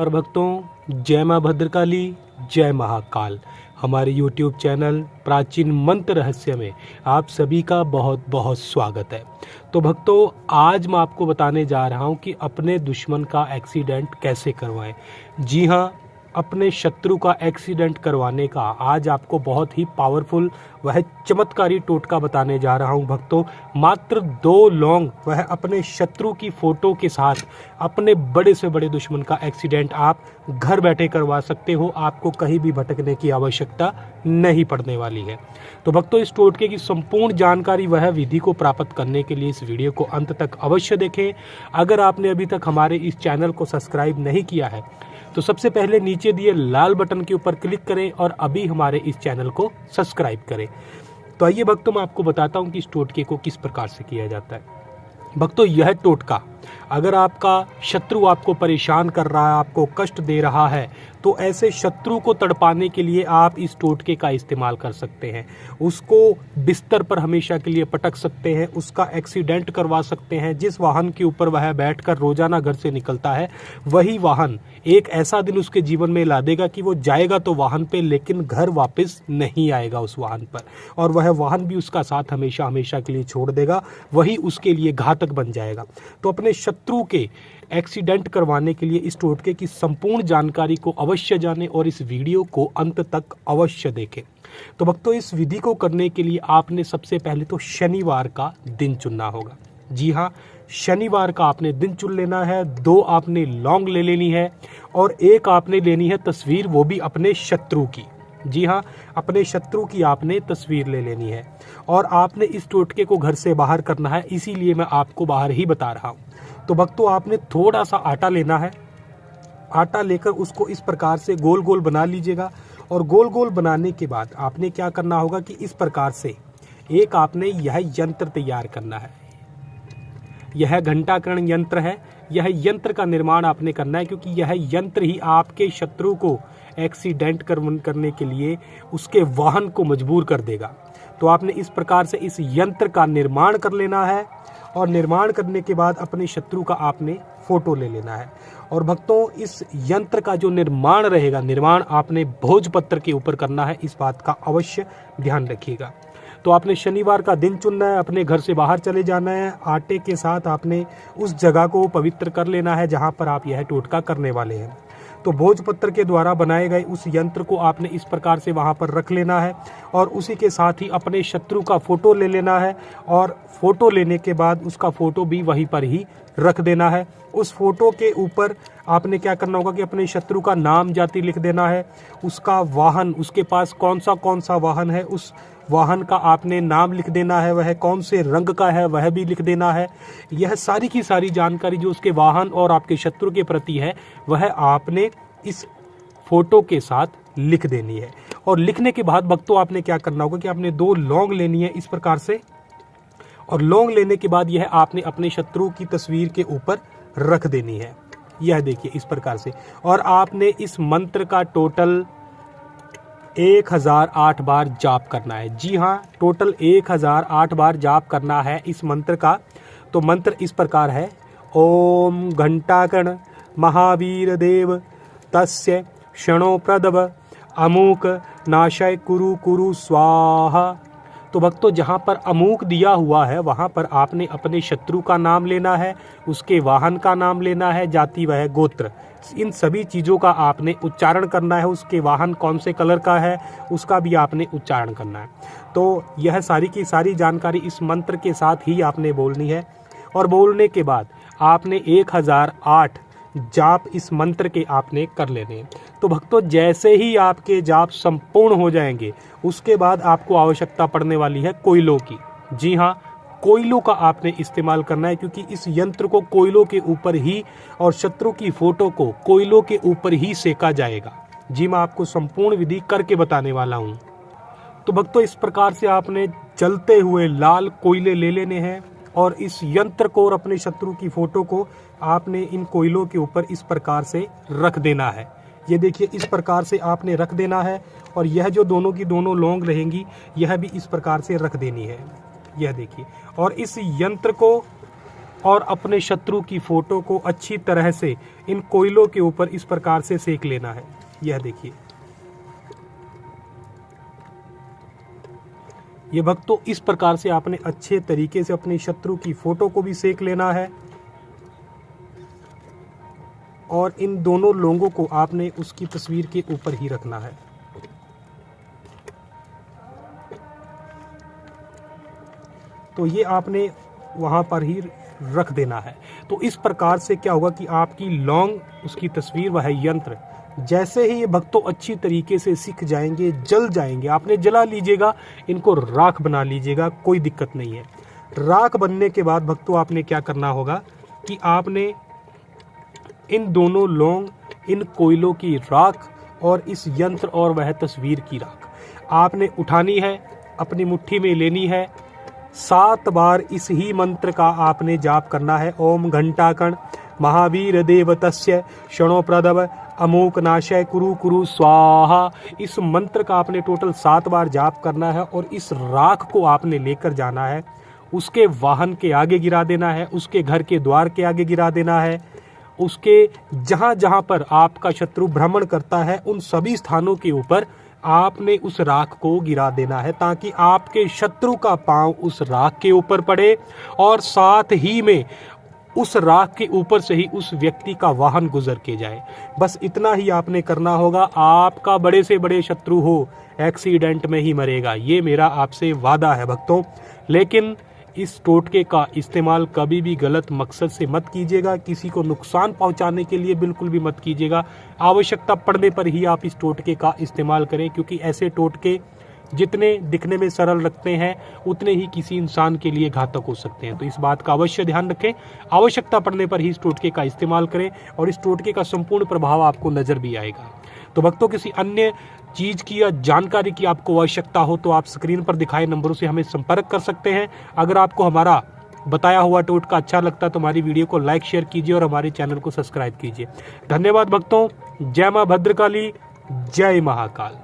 और भक्तों, जय माँ भद्रकाली, जय महाकाल। हमारे YouTube चैनल प्राचीन मंत्र रहस्य में आप सभी का बहुत बहुत स्वागत है। तो भक्तों, आज मैं आपको बताने जा रहा हूँ कि अपने दुश्मन का एक्सीडेंट कैसे करवाएं। जी हाँ, अपने शत्रु का एक्सीडेंट करवाने का आज आपको बहुत ही पावरफुल वह चमत्कारी टोटका बताने जा रहा हूं भक्तों। मात्र 2 लौंग वह अपने शत्रु की फोटो के साथ अपने बड़े से बड़े दुश्मन का एक्सीडेंट आप घर बैठे करवा सकते हो। आपको कहीं भी भटकने की आवश्यकता नहीं पड़ने वाली है। तो भक्तों, इस टोटके की संपूर्ण जानकारी वह विधि को प्राप्त करने के लिए इस वीडियो को अंत तक अवश्य देखें। अगर आपने अभी तक हमारे इस चैनल को सब्सक्राइब नहीं किया है तो सबसे पहले नीचे दिए लाल बटन के ऊपर क्लिक करें और अभी हमारे इस चैनल को सब्सक्राइब करें। तो आइए भक्तों, मैं आपको बताता हूं कि इस टोटके को किस प्रकार से किया जाता है। भक्तों, यह टोटका अगर आपका शत्रु आपको परेशान कर रहा है, आपको कष्ट दे रहा है, तो ऐसे शत्रु को तड़पाने के लिए आप इस टोटके का इस्तेमाल कर सकते हैं। उसको बिस्तर पर हमेशा के लिए पटक सकते हैं, उसका एक्सीडेंट करवा सकते हैं। जिस वाहन के ऊपर वह बैठकर रोजाना घर से निकलता है, वही वाहन एक ऐसा दिन उसके जीवन में ला देगा कि वो जाएगा तो वाहन पे, लेकिन घर वापस नहीं आएगा उस वाहन पर, और वह वाहन भी उसका साथ हमेशा हमेशा के लिए छोड़ देगा। वही उसके लिए घातक बन जाएगा। तो अपने शत्रु के एक्सीडेंट करवाने के लिए इस टोटके की संपूर्ण जानकारी को अवश्य जानें और इस वीडियो को अंत तक अवश्य देखें। तो भक्तों, इस विधि को करने के लिए आपने सबसे पहले तो शनिवार का दिन चुनना होगा। जी हाँ, शनिवार का आपने दिन चुन लेना है। 2 आपने लौंग ले लेनी है और 1 आपने लेनी है तस्वीर, वो भी अपने शत्रु की। जी हाँ, अपने शत्रु की आपने तस्वीर ले लेनी है और आपने इस टोटके को घर से बाहर करना है, इसीलिए मैं आपको बाहर ही बता रहा हूँ। तो भक्तों, आपने थोड़ा सा आटा लेना है। आटा लेकर उसको इस प्रकार से गोल गोल बना लीजिएगा और गोल गोल बनाने के बाद आपने क्या करना होगा कि इस प्रकार से एक आपने यह यंत्र तैयार करना है। यह घंटाकरण यंत्र है। यह यंत्र का निर्माण आपने करना है, क्योंकि यह यंत्र ही आपके शत्रु को एक्सीडेंट करने के लिए उसके वाहन को मजबूर कर देगा। तो आपने इस प्रकार से इस यंत्र का निर्माण कर लेना है और निर्माण करने के बाद अपने शत्रु का आपने फोटो ले लेना है। और भक्तों, इस यंत्र का जो निर्माण रहेगा, निर्माण आपने भोजपत्र के ऊपर करना है। इस बात का अवश्य ध्यान रखिएगा। तो आपने शनिवार का दिन चुनना है, अपने घर से बाहर चले जाना है। आटे के साथ आपने उस जगह को पवित्र कर लेना है जहां पर आप यह टोटका करने वाले हैं। तो भोजपत्र के द्वारा बनाए गए उस यंत्र को आपने इस प्रकार से वहां पर रख लेना है और उसी के साथ ही अपने शत्रु का फोटो ले लेना है और फोटो लेने के बाद उसका फोटो भी वहीं पर ही रख देना है। उस फोटो के ऊपर आपने क्या करना होगा कि अपने शत्रु का नाम जाति लिख देना है, उसका वाहन, उसके पास कौन सा वाहन है, उस वाहन का आपने नाम लिख देना है, वह कौन से रंग का है वह भी लिख देना है। यह सारी की सारी जानकारी जो उसके वाहन और आपके शत्रु के प्रति है, वह आपने इस फोटो के साथ लिख देनी है। और लिखने के बाद भक्तों, आपने क्या करना होगा कि आपने 2 लौंग लेनी है इस प्रकार से, और लौंग लेने के बाद यह आपने अपने शत्रु की तस्वीर के ऊपर रख देनी है। यह देखिए इस प्रकार से। और आपने इस मंत्र का टोटल 1008 बार जाप करना है। जी हाँ, टोटल 1008 बार जाप करना है इस मंत्र का। तो मंत्र इस प्रकार है: ओम घंटाकर्ण महावीर देव तस्य क्षणो प्रदव अमूक नाशय कुरु कुरु स्वाहा। तो भक्तों, जहाँ पर अमूक दिया हुआ है वहाँ पर आपने अपने शत्रु का नाम लेना है, उसके वाहन का नाम लेना है, जाति वह गोत्र, इन सभी चीज़ों का आपने उच्चारण करना है। उसके वाहन कौन से कलर का है उसका भी आपने उच्चारण करना है। तो यह सारी की सारी जानकारी इस मंत्र के साथ ही आपने बोलनी है। और बोलने के बाद आपने 1008 जाप इस मंत्र के आपने कर लेने हैं। तो भक्तों, जैसे ही आपके जाप संपूर्ण हो जाएंगे, उसके बाद आपको आवश्यकता पड़ने वाली है कोयलों की। जी हाँ, कोयलों का आपने इस्तेमाल करना है, क्योंकि इस यंत्र को कोयलों के ऊपर ही और शत्रु की फोटो को कोयलों के ऊपर ही सेका जाएगा। जी, मैं आपको संपूर्ण विधि करके बताने वाला हूँ। तो भक्तों, इस प्रकार से आपने जलते हुए लाल कोयले ले लेने हैं और इस यंत्र को और अपने शत्रु की फोटो को आपने इन कोयलों के ऊपर इस प्रकार से रख देना है। ये देखिए, इस प्रकार से आपने रख देना है। और यह जो दोनों की दोनों लौंग रहेंगी, यह भी इस प्रकार से रख देनी है। यह देखिए, और इस यंत्र को और अपने शत्रु की फोटो को अच्छी तरह से इन कोयलों के ऊपर इस प्रकार से सेक लेना है। यह देखिए, ये भक्तों इस प्रकार से आपने अच्छे तरीके से अपने शत्रु की फोटो को भी सेक लेना है और इन दोनों लोगों को आपने उसकी तस्वीर के ऊपर ही रखना है। तो ये आपने वहां पर ही रख देना है। तो इस प्रकार से क्या होगा कि आपकी लौंग, उसकी तस्वीर, वह यंत्र जैसे ही ये भक्तों अच्छी तरीके से सिक जाएंगे, जल जाएंगे, आपने जला लीजिएगा, इनको राख बना लीजिएगा, कोई दिक्कत नहीं है। राख बनने के बाद भक्तों आपने क्या करना होगा कि आपने इन दोनों लौंग, इन कोयलों की राख और इस यंत्र और वह तस्वीर की राख आपने उठानी है, अपनी मुट्ठी में लेनी है। 7 बार इस ही मंत्र का आपने जाप करना है। ओम घंटाकण महावीर देवतस्य क्षणो प्रदव अमोक नाशय कुरु कुरु स्वाहा। इस मंत्र का आपने टोटल 7 बार जाप करना है और इस राख को आपने लेकर जाना है, उसके वाहन के आगे गिरा देना है, उसके घर के द्वार के आगे गिरा देना है, उसके जहां जहां पर आपका शत्रु भ्रमण करता है उन सभी स्थानों के ऊपर आपने उस राख को गिरा देना है, ताकि आपके शत्रु का पांव उस राख के ऊपर पड़े और साथ ही में उस राख के ऊपर से ही उस व्यक्ति का वाहन गुजर के जाए। बस इतना ही आपने करना होगा। आपका बड़े से बड़े शत्रु हो, एक्सीडेंट में ही मरेगा, ये मेरा आपसे वादा है भक्तों। लेकिन इस टोटके का इस्तेमाल कभी भी गलत मकसद से मत कीजिएगा, किसी को नुकसान पहुंचाने के लिए बिल्कुल भी मत कीजिएगा। आवश्यकता पड़ने पर ही आप इस टोटके का इस्तेमाल करें, क्योंकि ऐसे टोटके जितने दिखने में सरल लगते हैं उतने ही किसी इंसान के लिए घातक हो सकते हैं। तो इस बात का अवश्य ध्यान रखें, आवश्यकता पड़ने पर ही इस टोटके का इस्तेमाल करें और इस टोटके का संपूर्ण प्रभाव आपको नजर भी आएगा। तो भक्तों, किसी अन्य चीज की या जानकारी की आपको आवश्यकता हो तो आप स्क्रीन पर दिखाए नंबरों से हमें संपर्क कर सकते हैं। अगर आपको हमारा बताया हुआ टोटका अच्छा लगता है तो हमारी वीडियो को लाइक शेयर कीजिए और हमारे चैनल को सब्सक्राइब कीजिए। धन्यवाद भक्तों। जय मां भद्रकाली, जय महाकाल।